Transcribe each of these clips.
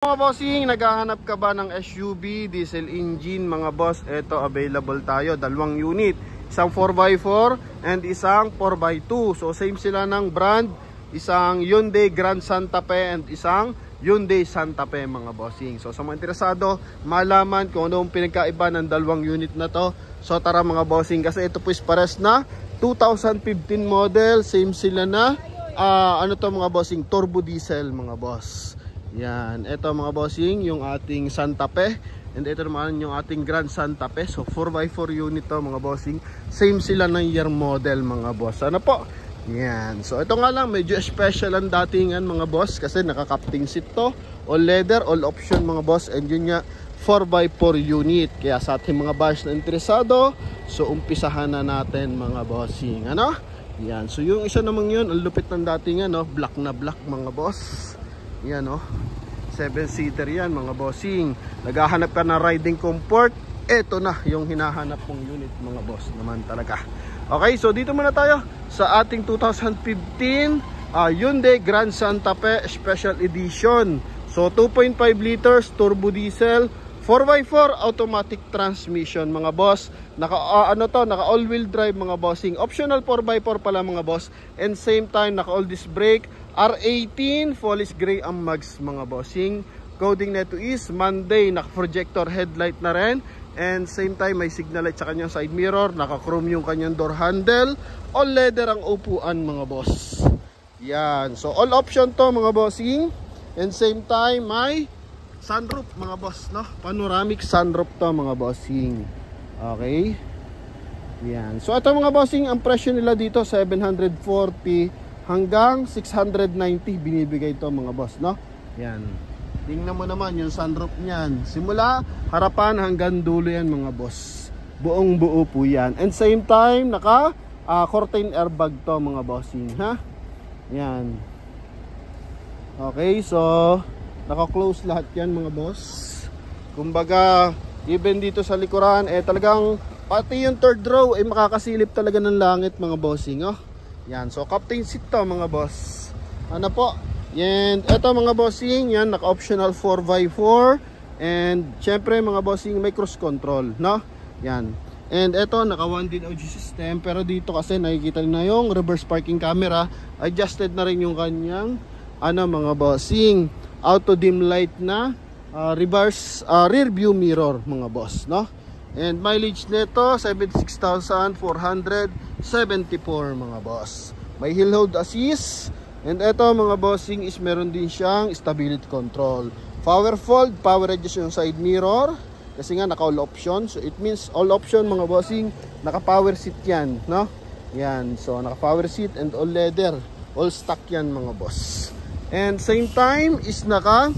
Mga bossing, naghahanap ka ba ng SUV, diesel engine mga boss? Ito available tayo, dalawang unit, isang 4x4 and isang 4x2. So same sila ng brand, isang Hyundai Grand Santa Fe and isang Hyundai Santa Fe mga bossing. So sa mga interesado, malaman kung ano ang pinagkaiba ng dalawang unit na to. So tara mga bossing, kasi ito po is pares na 2015 model, same sila na ano to mga bossing, turbo diesel mga boss. Yan, ito mga bossing, yung ating Santa Fe. And ito naman yung ating Grand Santa Fe. So 4x4 unit to mga bossing. Same sila ng year model mga boss. Ano po? Yan, so ito nga lang, medyo special ang datingan mga boss, kasi naka-captain seat to, all leather, all option mga boss. And yun nga, 4x4 unit. Kaya sa ating mga buyers na interesado, so umpisahan na natin mga bossing. Ano? Yan, so yung isa namang yun, ang lupit ng datingan, no? Black na black mga boss. Yan, oh, 7-seater yan mga bossing. Naghahanap ka na riding comfort, eto na yung hinahanap mong unit mga boss naman talaga. Okay, so dito muna tayo sa ating 2015 Hyundai Grand Santa Fe Special Edition. So 2.5 liters turbo diesel, 4x4 automatic transmission mga boss. Naka naka all-wheel drive mga bossing. Optional 4x4 pala mga boss. And same time naka all disc brake, R18 polish gray ang mags mga bossing. Coding neto is Monday, naka projector headlight na rin. And same time may signal light sa kanyang side mirror, naka chrome yung kanyang door handle, all leather ang upuan mga boss. Yan, so all option to mga bossing. And same time may sunroof mga boss, no? Panoramic sunroof to mga bossing. Okay. Yan. So ito mga bossing, ang presyo nila dito 740 hanggang 690 binibigay to mga boss, no? Yan. Tingnan mo naman yung sunroof niyan. Simula harapan hanggang dulo yan mga boss. Buong buo po yan. And same time naka curtain airbag to mga bossing, ha? Yan. Okay, so naka-close lahat yan mga boss. Kumbaga, even dito sa likuran, talagang pati yung third row makakasilip talaga ng langit mga bossing, oh. Yan, so captain seat to mga boss. Ano po? And eto mga bossing, yan, naka-optional 4x4. And syempre mga bossing, may cruise control, no? Yan. And eto, naka 1 din audio system. Pero dito kasi nakikita na yung reverse parking camera. Adjusted na rin yung kanyang mga bossing, auto dim light na reverse rear view mirror mga boss, no? And mileage nito 76,474 mga boss. May hill hold assist. And eto mga bossing is meron din siyang stability control, power fold, power adjust yung side mirror, kasi nga naka all option. So it means all option mga bossing, naka power seat yan, no? Yan, so naka power seat and all leather, all stock yan mga boss. And same time is naka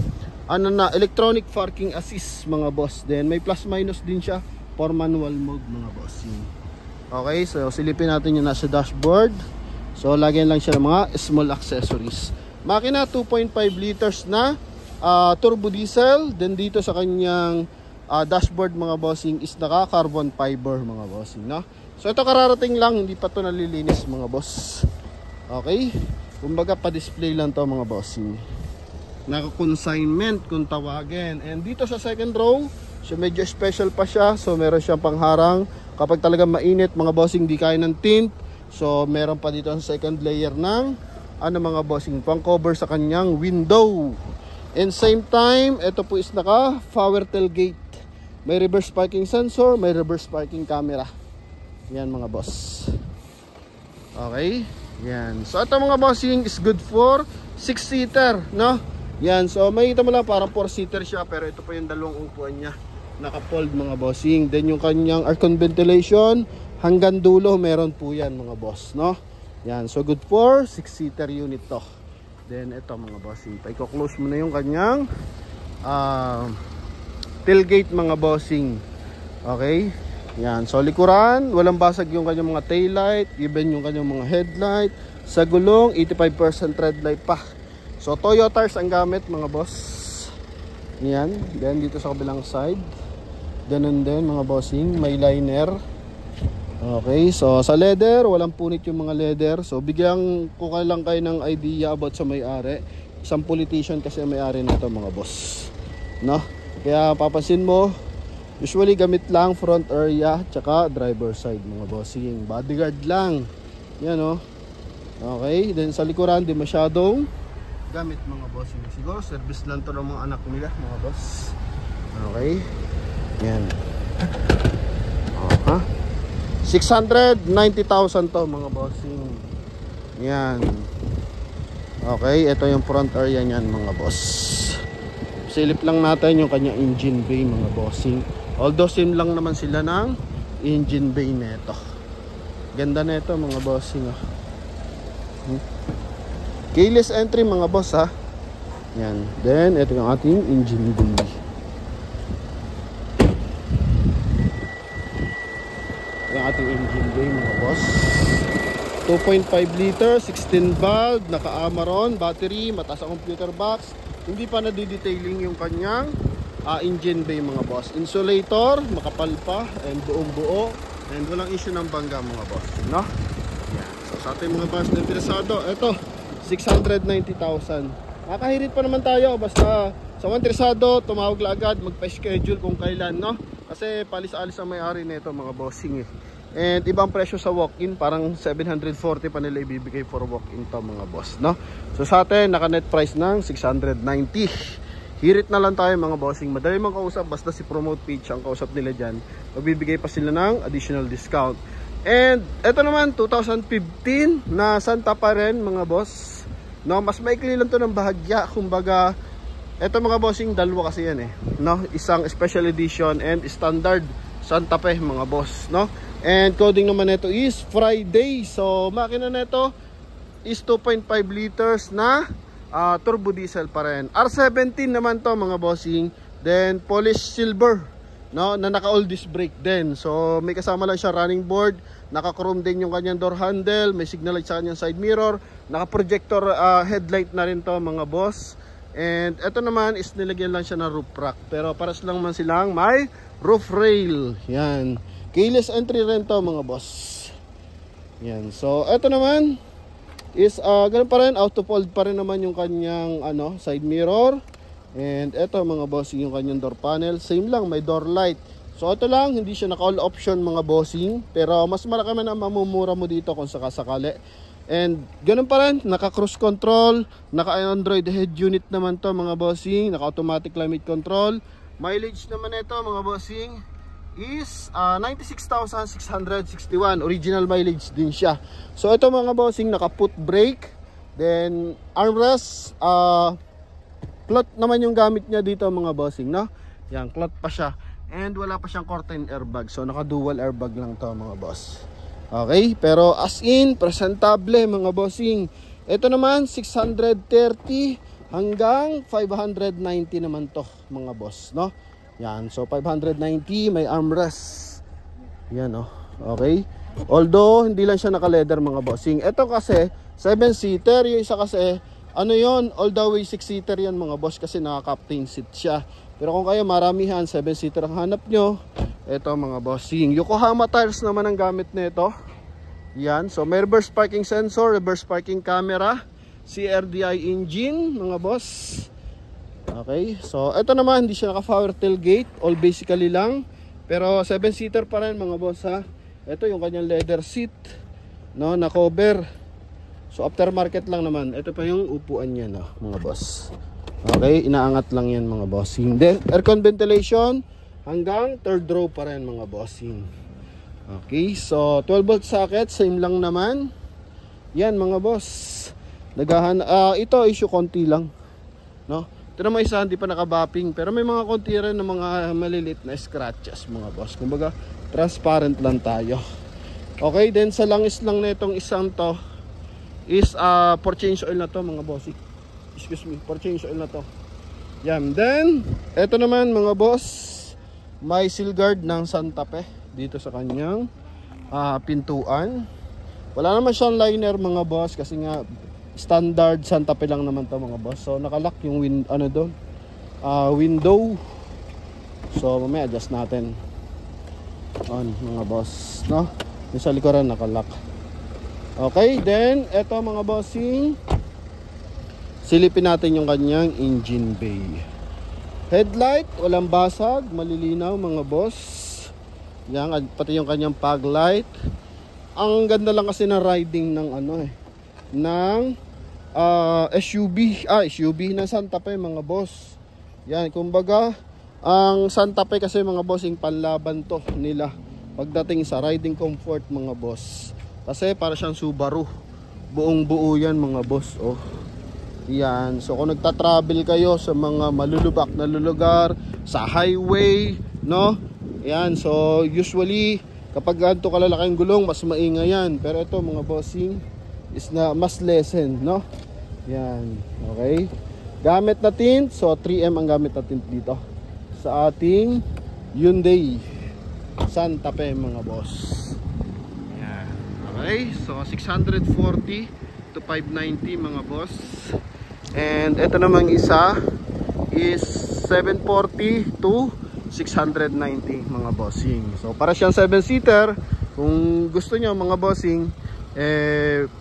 electronic parking assist mga boss. Then may plus minus din siya for manual mode mga bossing. Okay, so silipin natin yung nasa dashboard. So lagyan lang siya ng mga small accessories. Makina 2.5 liters na turbo diesel. Then dito sa kanyang dashboard mga bossing is naka carbon fiber mga bossing, no? So ito kararating lang, hindi pa to nalilinis mga boss. Okay, kumbaga pa-display lang to mga bossing. Naka-consignment kung tawagin. And dito sa second row, so medyo special pa siya. So meron siyang pangharang kapag talaga mainit mga bossing, di kaya ng tint. So meron pa dito ang second layer ng mga bossing, pang cover sa kanyang window. And same time, ito po is naka power tailgate. May reverse parking sensor, may reverse parking camera. Yan mga boss. Okay. Yan. So ito mga bossing is good for 6-seater, no? Yan. So makita mo lang parang 4-seater siya, pero ito pa yung dalawang upuan niya. Naka-fold mga bossing. Then yung kanyang aircon ventilation hanggang dulo meron po yan mga boss, no? Yan. So good for 6-seater unit to. Then ito mga bossing, pa-close mo na yung kanyang tailgate mga bossing. Okay? Yan. So likuran, walang basag yung kanyang mga tail light, even yung kanyang mga headlight. Sa gulong, 85% red light pa. So Toyo tires ang gamit mga boss. Yan. Then dito sa kabilang side, ganun din mga bossing, may liner. Okay, so sa leather, walang punit yung mga leather. So bigyan ko lang kayo ng idea about sa may-ari. Isang politician kasi may-ari nito mga boss. no? Kaya papansin mo, usually gamit lang front area tsaka driver side mga bossing. Bodyguard lang. Yan oh. Okay, then sa likuran di masyadong gamit mga bossing. Siguro service lang to ng mga anak nila mga boss. Okay. Yan. 690,000 to mga bossing. Yan. Okay, ito yung front area niyan mga boss. Silip lang natin yung kanya engine bay mga bossing. Although same lang naman sila ng engine bay neto. Ganda neto mga bossing oh. Keyless entry mga boss ha. Yan. Then ito yung ating engine bay. Yung ating engine bay mga boss. 2.5 liter, 16 valve, naka-Amaron, battery, mataas ang computer box. Hindi pa na-detailing yung kanyang engine bay mga boss. Insulator, makapal pa, and buong buo. And walang issue ng bangga mga boss, no? Yan. So sa ating mga boss na interesado, ito, 690,000. Makahirit pa naman tayo, basta sa mga interesado, tumawag lang agad, magpa-schedule kung kailan, no? Kasi palis-alis ang may-ari nito mga bossing eh. And ibang presyo sa walk-in, parang 740 pa nila ibibigay for walk-in to mga boss, no? So sa atin, naka-net price ng 690. Hirit na lang tayo mga bossing. Madali mang kausap, basta si Promote Page ang kausap nila dyan. Magbibigay pa sila ng additional discount. And ito naman, 2015 na Santa pa rin mga boss, no? Mas maikli lang to ng bahagya. Kumbaga, ito mga bossing, dalawa kasi yan eh, no? Isang special edition and standard Santa Fe mga boss, no? And coding naman nito is Friday. So makina nito is 2.5 liters na turbo diesel pa rin. R17 naman to mga bossing. Then polished silver, no, na naka all disc brake din. So may kasama lang siya running board, naka chrome din yung kanyang door handle, may signal light sa kanyang side mirror, naka projector headlight na rin to mga boss. And ito naman is nilagyan lang siya ng roof rack, pero paras lang man silang may roof rail. Yan. Keyless entry rin to mga boss. Yan. So ito naman is ganun pa rin, auto fold pa rin naman yung kanyang side mirror. And ito mga bossing yung kanyang door panel, same lang, may door light. So ito lang, hindi siya naka all option mga bossing, pero mas malaki man ang mamumura mo dito kung sakasakali. And ganun pa rin, naka cruise control, naka Android head unit naman to mga bossing, naka automatic climate control. Mileage naman ito mga bossing is 96,661. Original mileage din siya. So ito mga bossing, naka foot brake, then armrest, cloth naman yung gamit niya dito mga bossing, no? Yan, cloth pa siya. And wala pa siyang curtain airbag. So naka dual airbag lang to mga boss. Okay, pero as in presentable mga bossing. Ito naman 630 hanggang 590 naman to mga boss, no? Yan, so 590, may armrest. Yan oh. Okay. Although hindi lang siya naka-leather mga bossing. Ito kasi 7-seater, yung isa kasi yon, all the way 6-seater yan mga boss, kasi naka-captain seat siya. Pero kung kayo maramihan 7-seater ang hanap nyo, ito mga bossing. Yokohama tires naman ang gamit nito. Yan, so may reverse parking sensor, reverse parking camera, CRDI engine mga boss. Okay, so ito naman hindi siya naka-power tailgate, all basically lang, pero 7-seater pa rin mga boss ha. Ito yung kanyang leather seat, no, na cover. So aftermarket lang naman. Ito pa yung upuan niya, no, mga boss. Okay, inaangat lang yan mga bossing. Then aircon ventilation hanggang third row pa rin mga bossing. Okay, so 12 volt socket, same lang naman. Yan mga boss. Ito issue konti lang, no? Ito naman isa hindi pa nakabapping, pero may mga konti rin ng mga malilit na scratches mga boss. Kumbaga transparent lang tayo. Okay, then sa langis lang nitong isang to is for change oil na to mga boss. Excuse me, for change oil na to. Yan, then ito naman mga boss, may seal guard ng Santa Fe dito sa kanyang pintuan. Wala naman siyang liner mga boss, kasi nga standard Santa Fe lang naman to mga boss. So nakalock yung window. So mamaya adjust natin on mga boss, no? Yung sa likuran nakalock. Okay, then eto mga bossing, silipin natin yung kanyang engine bay. Headlight, walang basag, malilinaw mga boss. Yan, pati yung kanyang fog light. Ang ganda lang kasi ng riding ng ng SUV ng Santa Fe mga boss. Yan, kumbaga ang Santa Fe kasi mga bossing panlaban to nila pagdating sa riding comfort mga boss. Kasi para siyang Subaru. Buong buo yan mga boss. Oh. Yan. So kung nagta-travel kayo sa mga malulubak na lugar, sa highway, no? Yan. So usually kapag ganito kalalaking gulong, mas maingay yan. Pero ito mga bossing is na mas lessen, no? Yan. Okay. Gamit na tint. So 3M ang gamit na tint dito sa ating Hyundai Santa Fe mga boss. Yan. Okay. So 640 to 590 mga boss. And ito namang isa is 740 to 690 mga bossing. So para siyang 7-seater. Kung gusto nyo mga bossing,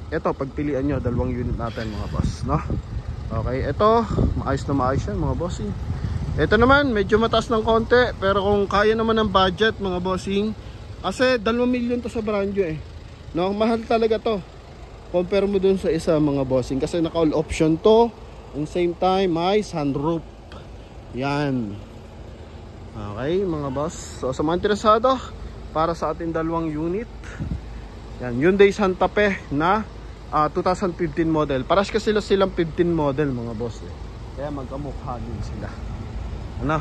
ito pagpilian nyo, dalawang unit natin mga boss, no? Okay, ito maayos na maayos yan mga bossing. Ito naman medyo mataas ng konti, pero kung kaya naman ng budget mga bossing, kasi 2 million to sa brand new no? Mahal talaga to compare mo dun sa isa mga bossing, kasi naka all option to, and same time may sunroof. Yan. Okay mga boss, so sa mga interesado para sa ating dalawang unit, yan, Hyundai Santa Fe na 2015 model. Paras kasi silang 15 model mga boss kaya magkamukha din sila, ano?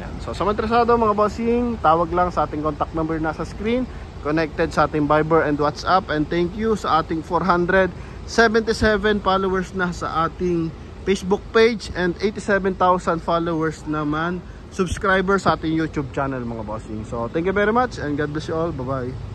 Yan. So sa mga interesado mga bossing, tawag lang sa ating contact number nasa screen, connected sa ating Viber and WhatsApp. And thank you sa ating 477 followers na sa ating Facebook page, and 87,000 followers naman, subscribers sa ating YouTube channel mga bossing. So thank you very much and God bless you all. Bye bye.